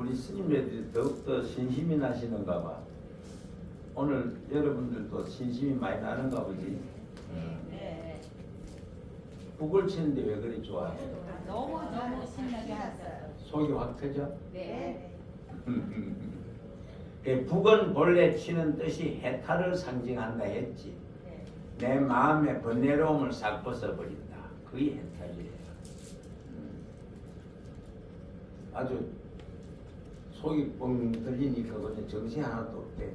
우리 스님들이 더욱더 신심이 나시는가 봐. 오늘 여러분들도 신심이 많이 나는가 보지. 네. 북을 치는데 왜 그리 좋아해? 너무 신나게 하셨어요. 속이 확 터져? 네. 북은 본래 치는 뜻이 해탈을 상징한다 했지. 내 마음의 번뇌로움을 싹 벗어버린다. 그게 해탈이에요. 아주 속이 뻥 뚫리니까 그냥 정신 하나도 없대.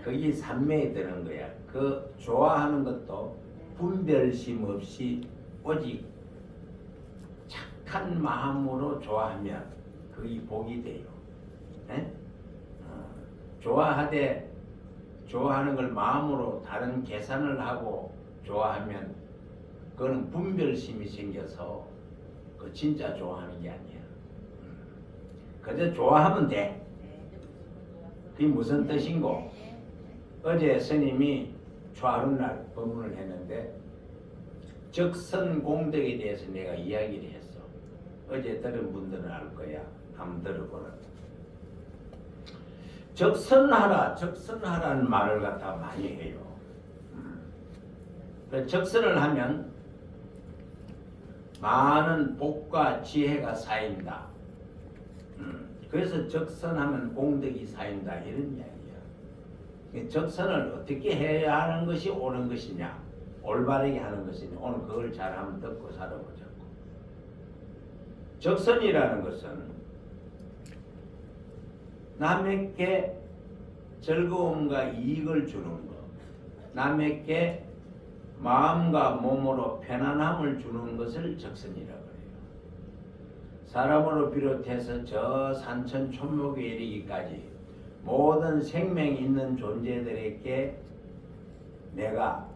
그게 삼매에 드는 거야. 그 좋아하는 것도 분별심 없이 오직 착한 마음으로 좋아하면 그게 복이 돼요. 좋아하되 좋아하는 걸 마음으로 다른 계산을 하고 좋아하면 그거는 분별심이 생겨서 그 진짜 좋아하는 게 아니야. 그저 좋아하면 돼. 그게 무슨 뜻인고? 어제 스님이 초하룻날 법문을 했는데 적선공덕에 대해서 내가 이야기를 했어. 어제 들은 분들은 알 거야. 한번 들어보라. 적선하라는 말을 갖다 많이 해요. 적선을 하면 많은 복과 지혜가 쌓인다. 그래서 적선하면 공덕이 쌓인다 이런 이야기야. 적선을 어떻게 해야 하는 것이 옳은 것이냐, 올바르게 하는 것이냐, 오늘 그걸 잘 한번 듣고 살아보자고. 적선이라는 것은 남에게 즐거움과 이익을 주는 것, 남에게 마음과 몸으로 편안함을 주는 것을 적선이라고 해요. 사람으로 비롯해서 저 산천 촌목에 이르기까지 모든 생명 있는 존재들에게 내가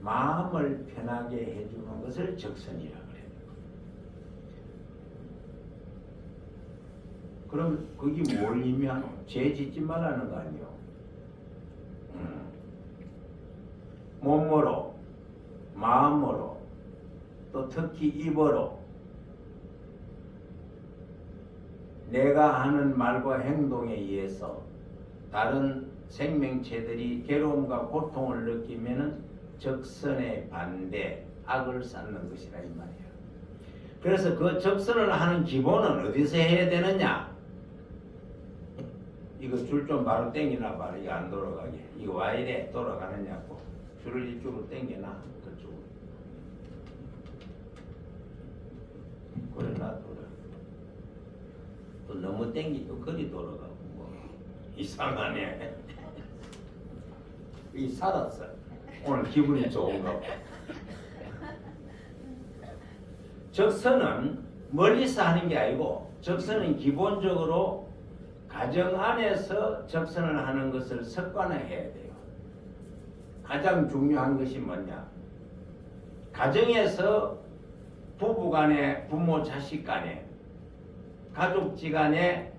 마음을 편하게 해주는 것을 적선이라고 해요. 그럼 그게 뭘 의미하노? 죄 짓지 말라는 거 아니요? 몸으로, 마음으로, 또 특히 입으로 내가 하는 말과 행동에 의해서 다른 생명체들이 괴로움과 고통을 느끼면은 적선의 반대, 악을 쌓는 것이라 이 말이야. 그래서 그 적선을 하는 기본은 어디서 해야 되느냐? 이거 줄 좀 바로 당기나 봐라. 이거 안 돌아가게. 이거 왜 이래 돌아가느냐고. 줄을 이쪽으로 당겨놔. 그쪽으로. 그래 놔둬라. 또 너무 당기도 거리 돌아가고 뭐 이상하네. 이 살았어. 오늘 기분이 좋은가 봐. 적선은 멀리서 하는 게 아니고 적선은 기본적으로 가정 안에서 적선을 하는 것을 습관화해야 돼요. 가장 중요한 것이 뭐냐? 가정에서 부부 간에, 부모 자식 간에, 가족지간에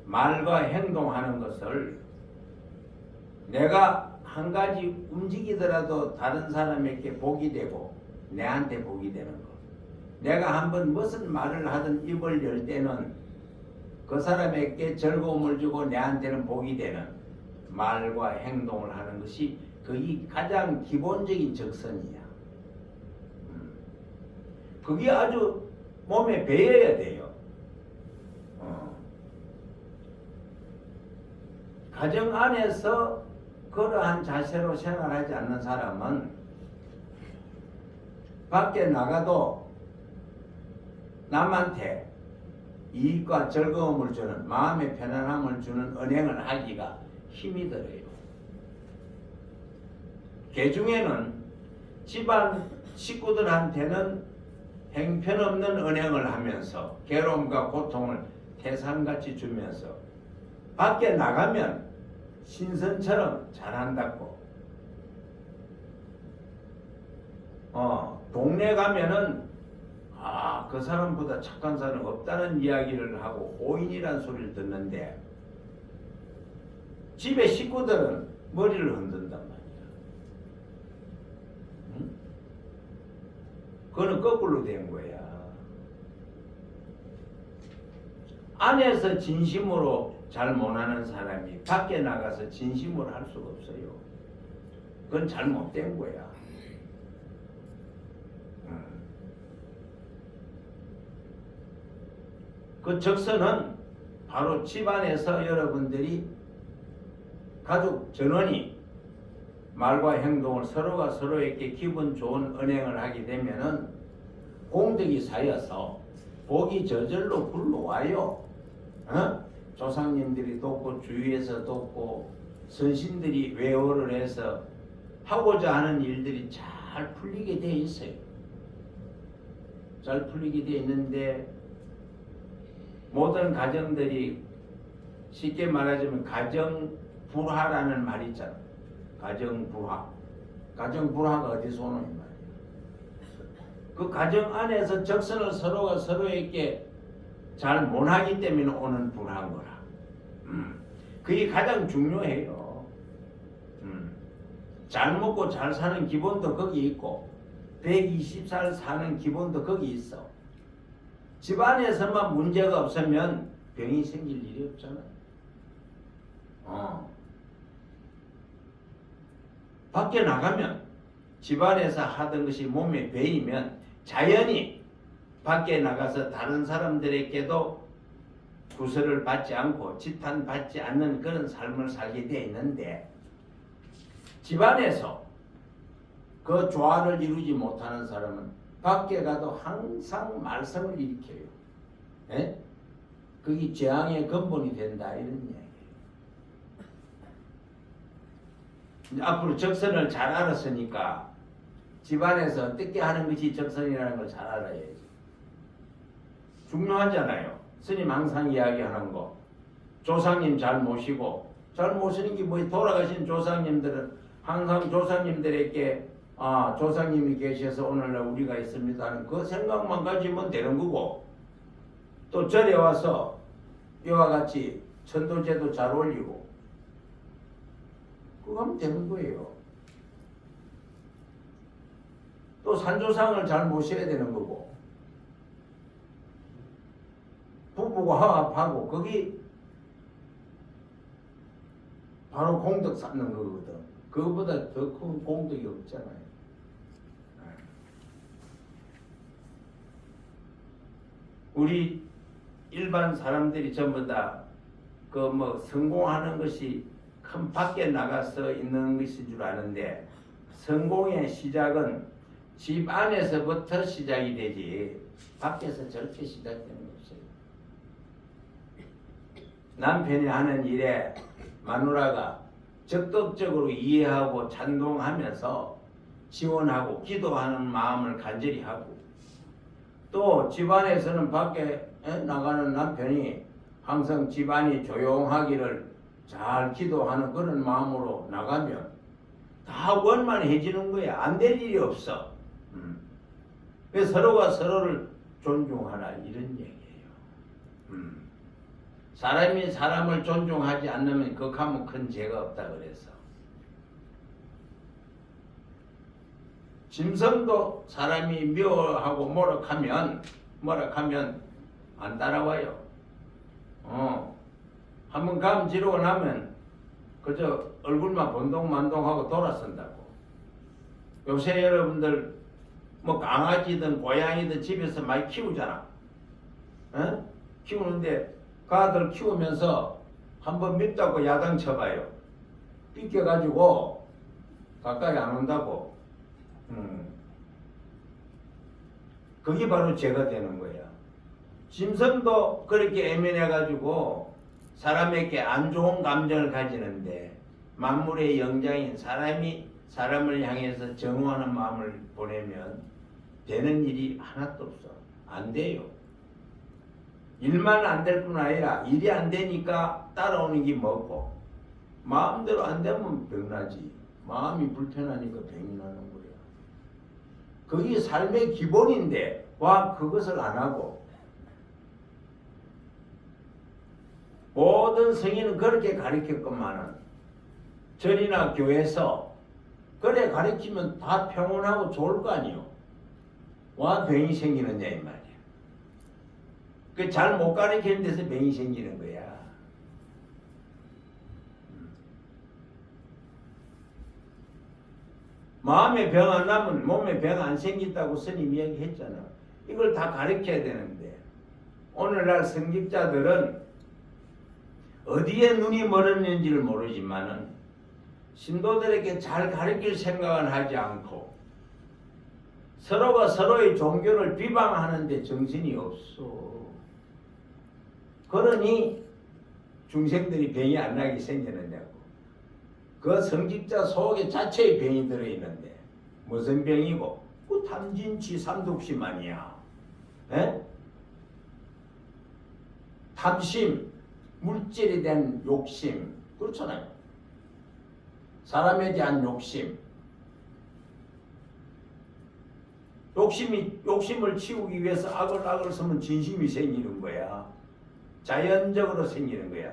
말과 행동하는 것을 내가 한 가지 움직이더라도 다른 사람에게 복이 되고 내한테 복이 되는 것. 내가 한번 무슨 말을 하든 입을 열 때는 그 사람에게 즐거움을 주고 내한테는 복이 되는 말과 행동을 하는 것이 그게 가장 기본적인 적선이야. 그게 아주 몸에 배어야 돼요. 가정 안에서 그러한 자세로 생활하지 않는 사람은 밖에 나가도 남한테 이익과 즐거움을 주는, 마음의 편안함을 주는 언행을 하기가 힘이 들어요. 개중에는 집안 식구들한테는 형편없는 언행을 하면서 괴로움과 고통을 태산같이 주면서 밖에 나가면 신선처럼 잘한다고. 동네 가면은 그 사람보다 착한 사람 없다는 이야기를 하고 호인이란 소리를 듣는데 집의 식구들은 머리를 흔든단 말이야. 응? 그거는 거꾸로 된 거야. 안에서 진심으로 잘 못하는 사람이 밖에 나가서 진심으로 할 수가 없어요. 그건 잘못된 거야. 그 적선은 바로 집안에서 여러분들이 가족 전원이 말과 행동을 서로가 서로에게 기분 좋은 언행을 하게 되면은 공덕이 쌓여서 복이 저절로 굴러와요. 조상님들이 돕고 주위에서 돕고 선신들이 외호를 해서 하고자 하는 일들이 잘 풀리게 돼 있어요. 잘 풀리게 돼 있는데 모든 가정들이 쉽게 말하자면 가정불화라는 말이 있잖아. 가정불화. 가정불화가 어디서 오는 말이야. 그 가정 안에서 적선을 서로가 서로에게 잘 못하기 때문에 오는 불화인 거라. 그게 가장 중요해요. 잘 먹고 잘 사는 기본도 거기 있고 120살 사는 기본도 거기 있어. 집안에서만 문제가 없으면 병이 생길 일이 없잖아. 밖에 나가면 집안에서 하던 것이 몸에 배이면 자연히 밖에 나가서 다른 사람들에게도 구설을 받지 않고 지탄받지 않는 그런 삶을 살게 되어 있는데 집안에서 그 조화를 이루지 못하는 사람은 밖에 가도 항상 말썽을 일으켜요. 예? 그게 재앙의 근본이 된다 이런 이야기예요. 이제 앞으로 적선을 잘 알았으니까 집안에서 어떻게 하는 것이 적선이라는 걸 잘 알아야지. 중요하잖아요. 스님 항상 이야기하는 거. 조상님 잘 모시고 잘 모시는 게 뭐 돌아가신 조상님들은 항상 조상님들에게 조상님이 계셔서 오늘날 우리가 있습니다 하는 그 생각만 가지면 되는 거고 또 절에 와서 이와 같이 천도제도 잘 올리고 그거 하면 되는 거예요. 또 산조상을 잘 모셔야 되는 거고 부부가 화합하고 거기 바로 공덕 쌓는 거거든. 그거보다 더 큰 공덕이 없잖아요. 우리 일반 사람들이 전부 다 그 뭐 성공하는 것이 큰 밖에 나가서 있는 것인 줄 아는데 성공의 시작은 집 안에서부터 시작이 되지 밖에서 절대 시작되는 거 없어요. 남편이 하는 일에 마누라가 적극적으로 이해하고 찬동하면서 지원하고 기도하는 마음을 간절히 하고 또 집안에서는 밖에 나가는 남편이 항상 집안이 조용하기를 잘 기도하는 그런 마음으로 나가면 다 원만해지는 거야. 안 될 일이 없어. 그래서 서로가 서로를 존중하라 이런 얘기예요. 사람이 사람을 존중하지 않으면 극하면 큰 죄가 없다 그래서. 짐승도 사람이 미워하고 모락하면 안 따라와요. 한번 감 지르고 나면 그저 얼굴만 번동만동하고 돌아선다고. 요새 여러분들 뭐 강아지든 고양이든 집에서 많이 키우잖아. 키우는데 그 아들 키우면서 한번 밉다고 야당 쳐봐요. 삐껴가지고 가까이 안 온다고. 그게 바로 죄가 되는 거야. 짐승도 그렇게 애면해가지고 사람에게 안 좋은 감정을 가지는데 만물의 영장인 사람이 사람을 향해서 정오하는 마음을 보내면 되는 일이 하나도 없어. 안 돼요. 일만 안 될 뿐 아니라 일이 안 되니까 따라오는 게 뭐고 마음대로 안 되면 병나지. 마음이 불편하니까 병이 나는 거야. 그게 삶의 기본인데 와 그것을 안 하고 모든 성인은 그렇게 가르쳤건만은 절이나 교회에서 그래 가르치면 다 평온하고 좋을 거 아니요. 와 병이 생기느냐 이 말이야. 그 잘 못 가르치는 데서 병이 생기는 거야. 마음에 병 안 나면 몸에 병 안 생긴다고 스님 이야기했잖아. 이걸 다 가르쳐야 되는데 오늘날 성직자들은 어디에 눈이 멀었는지를 모르지만은 신도들에게 잘 가르칠 생각은 하지 않고 서로가 서로의 종교를 비방하는데 정신이 없어. 그러니 중생들이 병이 안 나게 생기느냐고. 그 성직자 속에 자체의 병이 들어있는데 무슨 병이고? 그 탐진치 삼독심 아니야. 에? 탐심, 물질에 대한 욕심, 그렇잖아요. 사람에 대한 욕심. 욕심을 치우기 위해서 악을 쓰면 진심이 생기는 거야. 자연적으로 생기는 거야.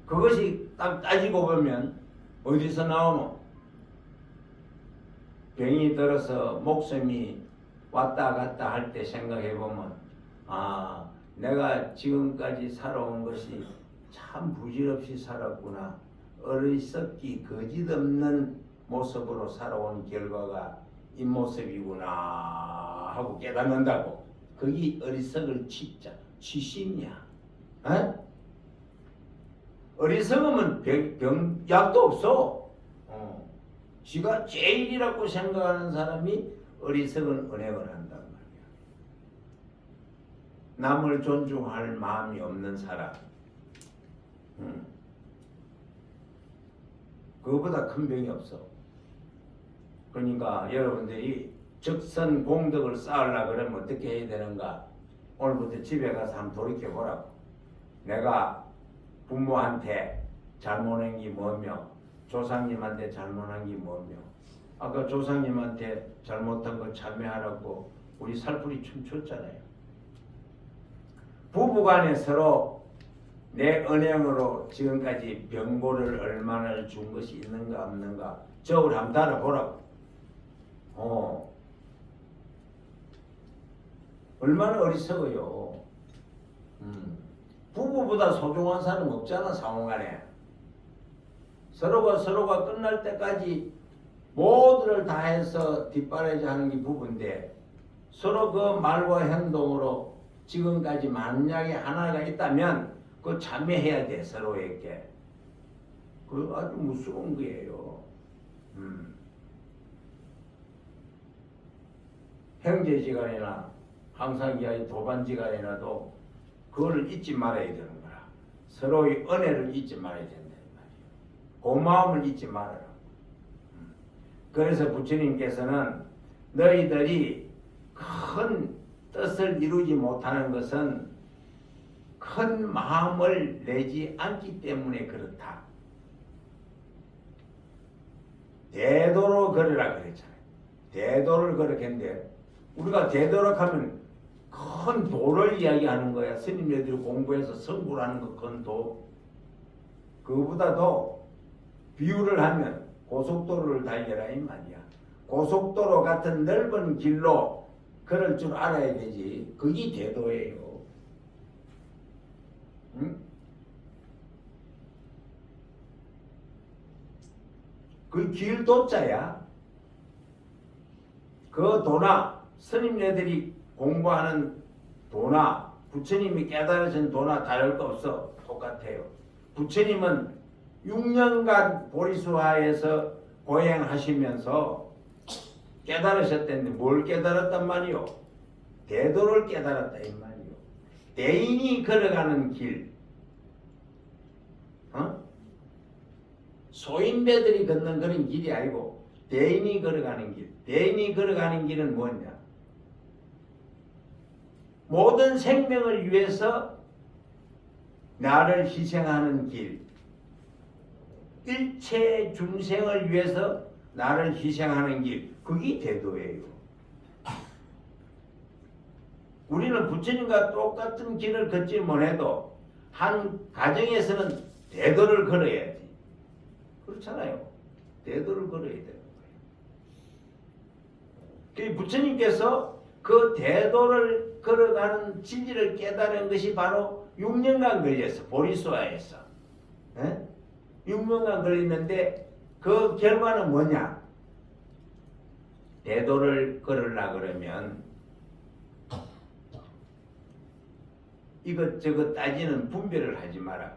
그것이 딱 따지고 보면 어디서 나오노? 병이 들어서 목숨이 왔다 갔다 할 때 생각해 보면 아, 내가 지금까지 살아온 것이 참 부질없이 살았구나. 어리석기 거짓없는 모습으로 살아온 결과가 이 모습이구나 하고 깨닫는다고. 그게 어리석을 치자, 치심이야. 에? 어리석으면 약도 없어. 지가 제일이라고 생각하는 사람이 어리석은 언행을 한단 말이야. 남을 존중할 마음이 없는 사람. 그거보다 큰 병이 없어. 그러니까 여러분들이 적선 공덕을 쌓으려고 그러면 어떻게 해야 되는가? 오늘부터 집에 가서 한번 돌이켜보라고. 내가 부모한테 잘못한 게 뭐며 조상님한테 잘못한 게 뭐며 아까 조상님한테 잘못한 거 참여하라고 우리 살풀이 춤췄잖아요. 부부간에 서로 내 언행으로 지금까지 병고를 얼마나 준 것이 있는가 없는가 저울 한번 달아보라고. 얼마나 어리석어요. 부부보다 소중한 사람 없잖아. 상호간에 서로가 끝날 때까지 모두를 다해서 뒷바라지 하는 게 부부인데 서로 그 말과 행동으로 지금까지 만약에 하나가 있다면 그거 참여해야 돼. 서로에게. 그거 아주 무서운 거예요. 형제지간이나 항상 이야기 도반지간이라도 그거를 잊지 말아야 되는 거야. 서로의 은혜를 잊지 말아야 된다는 말이에요. 고마움을 잊지 말아라. 그래서 부처님께서는 너희들이 큰 뜻을 이루지 못하는 것은 큰 마음을 내지 않기 때문에 그렇다. 대도로 걸으라 그랬잖아요. 대도를 걸었겠는데 우리가 대도락하면 큰 도를 이야기하는 거야. 스님네들이 공부해서 성불하는 거 큰 도. 그거보다도 비유를 하면 고속도로를 달려라 이 말이야. 고속도로 같은 넓은 길로 걸을 줄 알아야 되지. 그게 대도예요. 응? 그 길도자야. 그 도나 스님네들이 공부하는 도나 부처님이 깨달으신 도나 다를 거 없어. 똑같아요. 부처님은 6년간 보리수하에서 고행하시면서 깨달으셨다는데 뭘 깨달았단 말이요? 대도를 깨달았다 이 말이요. 대인이 걸어가는 길, 소인배들이 걷는 그런 길이 아니고 대인이 걸어가는 길. 대인이 걸어가는 길은 뭐냐? 모든 생명을 위해서 나를 희생하는 길. 일체 중생을 위해서 나를 희생하는 길. 그게 대도예요. 우리는 부처님과 똑같은 길을 걷지 못해도 한 가정에서는 대도를 걸어야지. 그렇잖아요. 대도를 걸어야 되는 거예요. 부처님께서 그 대도를 걸어가는 진리를 깨달은 것이 바로 6년간 걸렸어. 보리수아에서. 6년간 걸리는데 그 결과는 뭐냐? 대도를 걸으려 그러면 이것저것 따지는 분별을 하지 마라.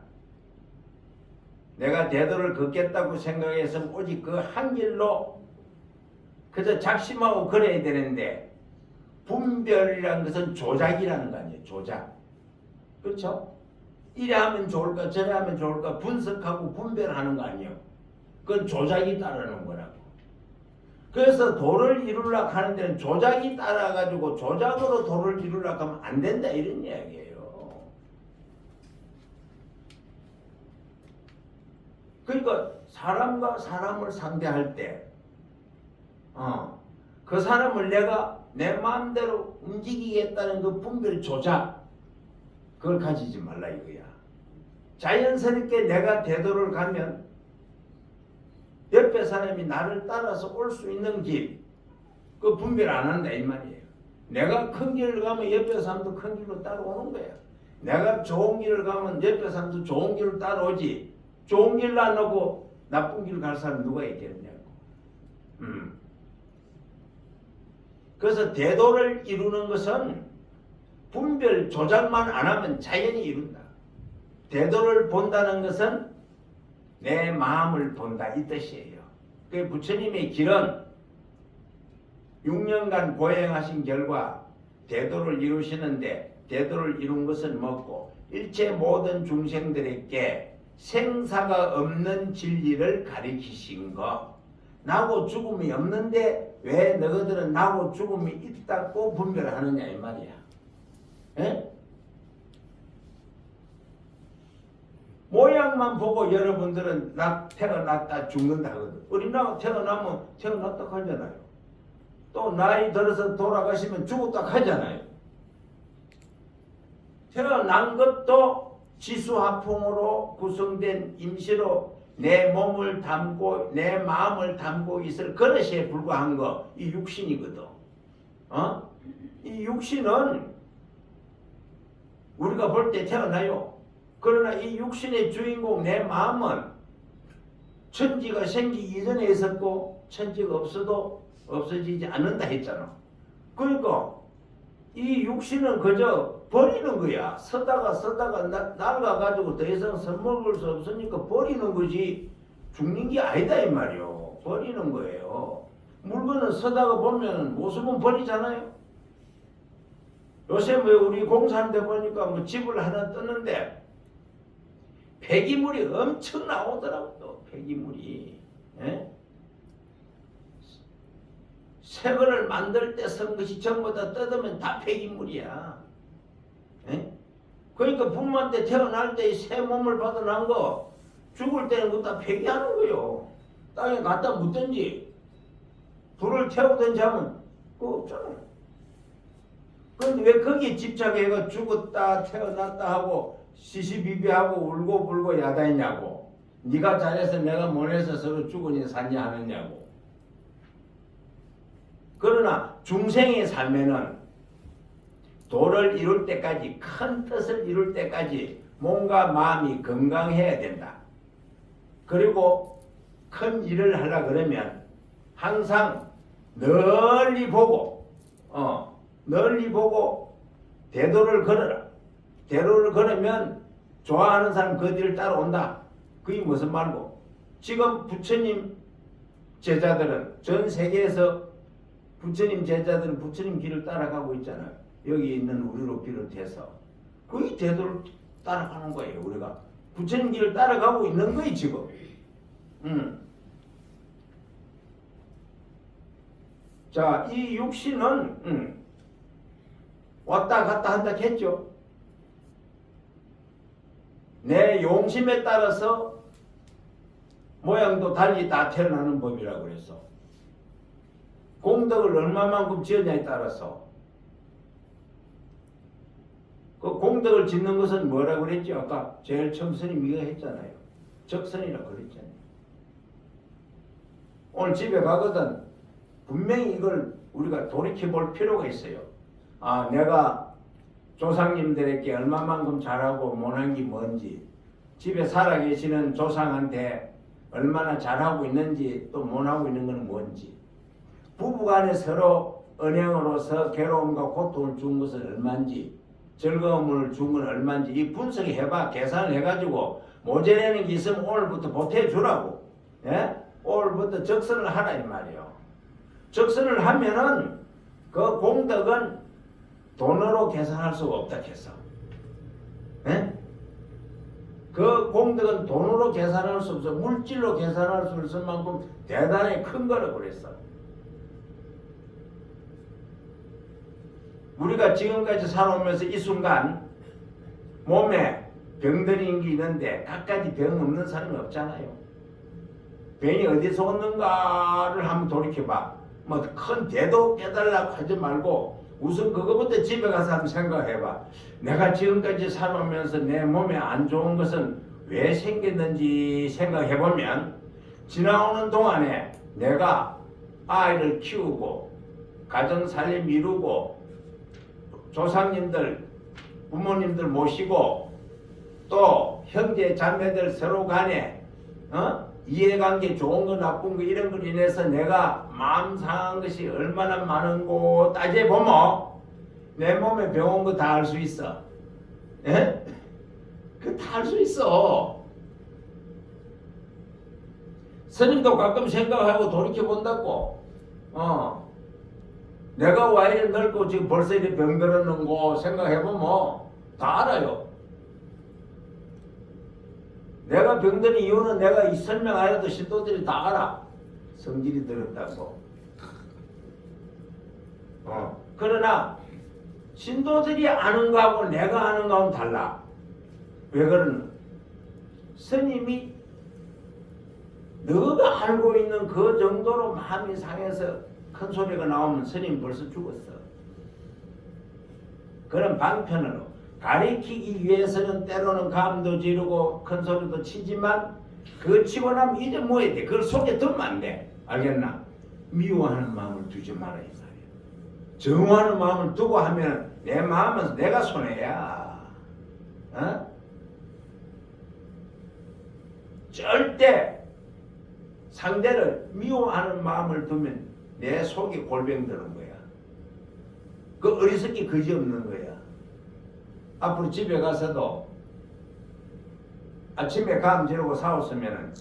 내가 대도를 걷겠다고 생각해서 오직 그 한 길로 그저 작심하고 걸어야 되는데 분별이라는 것은 조작이라는 거 아니에요. 조작. 그렇죠? 이래 하면 좋을까 저래 하면 좋을까 분석하고 분별하는 거 아니에요. 그건 조작이 따르는 거라고. 그래서 도를 이루려고 하는 데는 조작이 따라가지고 조작으로 도를 이루려고 하면 안 된다 이런 이야기예요. 그러니까 사람과 사람을 상대할 때 그 사람을 내가 내 마음대로 움직이겠다는 그 분별 조작 그걸 가지지 말라 이거야. 자연스럽게 내가 대도를 가면 옆에 사람이 나를 따라서 올 수 있는 길, 그 분별 안 한다 이 말이에요. 내가 큰 길을 가면 옆에 사람도 큰 길로 따라오는 거야. 내가 좋은 길을 가면 옆에 사람도 좋은 길로 따라오지. 좋은 길로 안 오고 나쁜 길을 갈 사람 누가 있겠냐고. 그래서 대도를 이루는 것은 분별 조작만 안 하면 자연히 이룬다. 대도를 본다는 것은 내 마음을 본다 이 뜻이에요. 그 부처님의 길은 6년간 고행하신 결과 대도를 이루시는데 대도를 이룬 것은 뭐고 일체 모든 중생들에게 생사가 없는 진리를 가리키신 거. 나고 죽음이 없는데 왜 너희들은 나고 죽음이 있다고 분별하느냐 이 말이야. 에? 모양만 보고 여러분들은 태어났다 죽는다 하거든. 우리나라 태어나면 태어났다 하잖아요. 또 나이 들어서 돌아가시면 죽었다 하잖아요. 태어난 것도 지수화풍으로 구성된 임시로 내 몸을 담고 내 마음을 담고 있을 그릇에 불과한 거 이 육신이거든. 이 육신은 우리가 볼 때 태어나요. 그러나 이 육신의 주인공 내 마음은 천지가 생기기 이전에 있었고 천지가 없어도 없어지지 않는다 했잖아. 그러니까 이 육신은 그저 버리는 거야. 서다가 낡아가지고 더 이상 써먹을 수 없으니까 버리는 거지 죽는 게 아니다 이 말이요. 버리는 거예요. 물건은 서다가 보면 못 쓰면 버리잖아요. 요새 뭐 우리 공사하는데 보니까 뭐 집을 하나 떴는데 폐기물이 엄청 나오더라고. 또 폐기물이. 새 거를 만들 때 쓴 것이 전부 다 뜯으면 다 폐기물이야. 그러니까 부모한테 태어날 때 새 몸을 받아난 거 죽을 때는 그거 다 폐기하는 거요. 땅에 갖다 묻든지 불을 태우든지 하면 그거 없잖아요. 그런데 왜 거기에 집착해가 죽었다 태어났다 하고 시시비비하고 울고 불고 야단이냐고. 네가 잘해서 내가 못해서 서로 죽으니 사냐 하느냐고. 그러나 중생의 삶에는 도를 이룰 때까지 큰 뜻을 이룰 때까지 몸과 마음이 건강해야 된다. 그리고 큰 일을 하려 그러면 항상 널리 보고 대도를 걸어라. 대도를 걸으면 좋아하는 사람 그 뒤를 따라온다. 그게 무슨 말고 지금 부처님 제자들은 전 세계에서 부처님 제자들은 부처님 길을 따라가고 있잖아요. 여기 있는 우리로 비롯해서 그게 대도를 따라가는 거예요. 우리가 부처님 길을 따라가고 있는 거예요 지금. 자, 이 육신은 왔다 갔다 한다 했죠. 내 용심에 따라서 모양도 달리 다 태어나는 법이라고 그랬어. 공덕을 얼마만큼 지었냐에 따라서. 그 공덕을 짓는 것은 뭐라고 그랬죠? 아까 제일 처음 스님 이거 했잖아요. 적선이라고 그랬잖아요. 오늘 집에 가거든 분명히 이걸 우리가 돌이켜 볼 필요가 있어요. 내가 조상님들에게 얼마만큼 잘하고 못한 게 뭔지, 집에 살아계시는 조상한테 얼마나 잘하고 있는지 또 못하고 있는 건 뭔지, 부부간에 서로 은행으로서 괴로움과 고통을 준 것은 얼마인지, 즐거움을 준 건 얼마인지 이 분석해봐. 계산을 해가지고 모자라는 게 있으면 오늘부터 보태주라고. 예? 오늘부터 적선을 하라 이 말이에요. 적선을 하면은 그 공덕은 돈으로 계산할 수가 없다 했어. 예? 그 공덕은 돈으로 계산할 수 없어. 물질로 계산할 수 있을 만큼 대단히 큰 거라고 그랬어. 우리가 지금까지 살아오면서 이 순간 몸에 병들인 게 있는데 갖가지 병 없는 사람이 없잖아요. 병이 어디서 왔는가를 한번 돌이켜봐. 뭐 큰 대도 깨달라고 하지 말고 우선 그거부터 집에 가서 한번 생각해봐. 내가 지금까지 살아오면서 내 몸에 안 좋은 것은 왜 생겼는지 생각해보면 지나오는 동안에 내가 아이를 키우고 가정살림 이루고 조상님들 부모님들 모시고 또 형제 자매들 서로 간에 이해관계 좋은 거 나쁜 거 이런 걸로 인해서 내가 마음 상한 것이 얼마나 많은고 따져보면 내 몸에 병 온 거 다 알 수 있어. 예? 그 다 알 수 있어. 스님도 가끔 생각하고 돌이켜본다고. 내가 와 이래 늙고 지금 벌써 이렇게 병들었는 거 생각해보면 다 알아요. 내가 병든 이유는 내가 이 설명 안 해도 신도들이 다 알아. 성질이 들었다고. 그러나 신도들이 아는 거하고 내가 아는 거하고는 달라. 왜 그러나? 스님이 너가 알고 있는 그 정도로 마음이 상해서 큰 소리가 나오면 스님 벌써 죽었어. 그런 방편으로 가리키기 위해서는 때로는 감도 지르고 큰 소리도 치지만 그거 치고 나면 이제 뭐 해야 돼? 그걸 속에 두면 안 돼. 알겠나? 미워하는 마음을 두지 마라 이 말이야. 정하는 마음을 두고 하면 내 마음은 내가 손해야. 절대 상대를 미워하는 마음을 두면 내 속에 골병 드는 거야. 그 어리석기 그지없는 거야. 앞으로 집에 가서도 아침에 감 지르고 싸웠으면은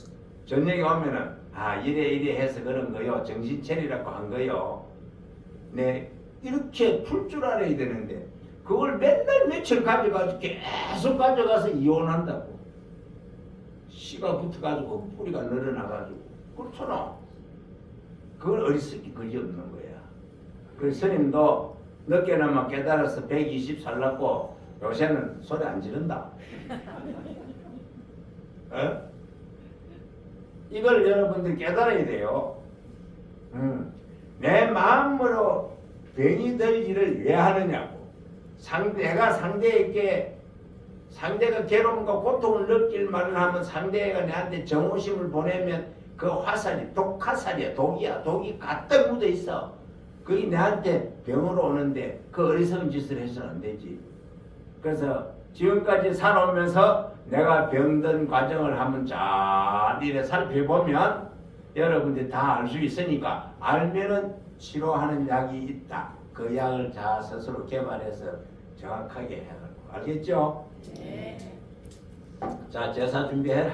저녁에 오면은 이래 해서 그런 거요. 정신 차리라고 한 거요. 네 이렇게 풀 줄 알아야 되는데 그걸 맨날 며칠 가져가지고 계속 가져가서 이혼한다고. 씨가 붙어가지고 뿌리가 늘어나가지고 그렇잖아. 그걸 어리석기 그지 없는 거야. 그 스님도 늦게나마 깨달아서 120 살랐고 요새는 소리 안 지른다. 이걸 여러분들 깨달아야 돼요. 내 마음으로 병이 될 일을 왜 하느냐고. 내가 상대에게 상대가 괴로움과 고통을 느낄 말을 하면 상대가 내한테 정오심을 보내면 그 화살이 독화살이야. 독이 가득 묻어 있어. 그게 내한테 병으로 오는데 그 어리석은 짓을 해서는 안 되지. 그래서 지금까지 살아오면서 내가 병든 과정을 한번 잘 이래 살펴보면 여러분들이 다 알 수 있으니까 알면은 치료하는 약이 있다. 그 약을 자 스스로 개발해서 정확하게 해야 하고. 알겠죠? 네. 자, 제사 준비해라.